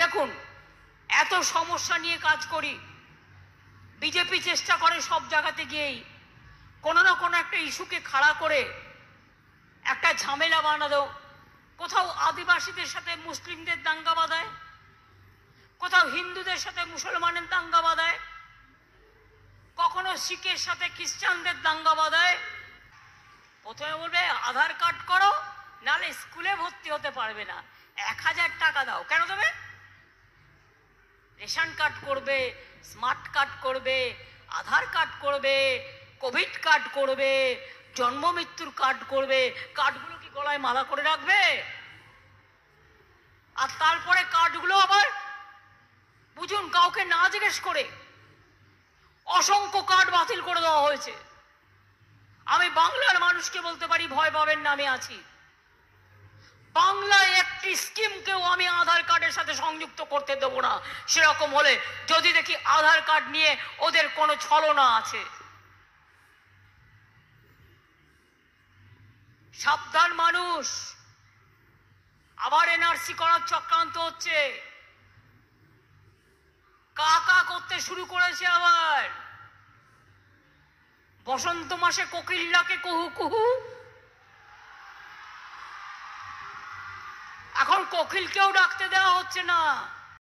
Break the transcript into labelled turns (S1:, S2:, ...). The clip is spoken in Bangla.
S1: দেখুন, এত সমস্যা নিয়ে কাজ করি, বিজেপি চেষ্টা করে সব জায়গাতে গিয়েই কোনো না কোনো একটা ইস্যুকে খাড়া করে একটা ঝামেলা বানানো। কোথাও আদিবাসীদের সাথে মুসলিমদের দাঙ্গা বাঁধায়, কোথাও হিন্দুদের সাথে মুসলমানের দাঙ্গা বাঁধায়, কখনো শিখের সাথে খ্রিস্টানদের দাঙ্গা বাঁধায়। প্রথমে বলবে আধার কার্ড করো, নালে স্কুলে ভর্তি হতে পারবে না, 1000 টাকা দাও। কেন দেবে? রেশন কার্ড করবে, স্মার্ট কার্ড করবে, আধার কার্ড করবে, কোভিড কার্ড করবে, জন্ম মৃত্যুর কার্ড করবে। কার্ডগুলো কি গলায় মালা করে রাখবে? আর তারপরে কার্ডগুলো আবার বুঝুন কাউকে না জিজ্ঞেস করে অসংখ্য কার্ড বাতিল করে দেওয়া হয়েছে। আমি বাংলার মানুষকে বলতে পারি, ভয় পাবেন না, আমি আছি। বাংলায় একটি স্কিমকেও আমি আধার কার্ডের সাথে সংযুক্ত করতে দেব না, সেরকম হলে যদি দেখি আধার কার্ড নিয়ে ওদের কোনো ছলনা আছে। সাবধান মানুষ, আবার এনআরসি করার চক্রান্ত হচ্ছে, কাকা করতে শুরু করেছে। আবার বসন্ত মাসে কোকিল ডাকে কুহু কুহু, এখন কোকিলকেও ডাকতে দেওয়া হচ্ছে না।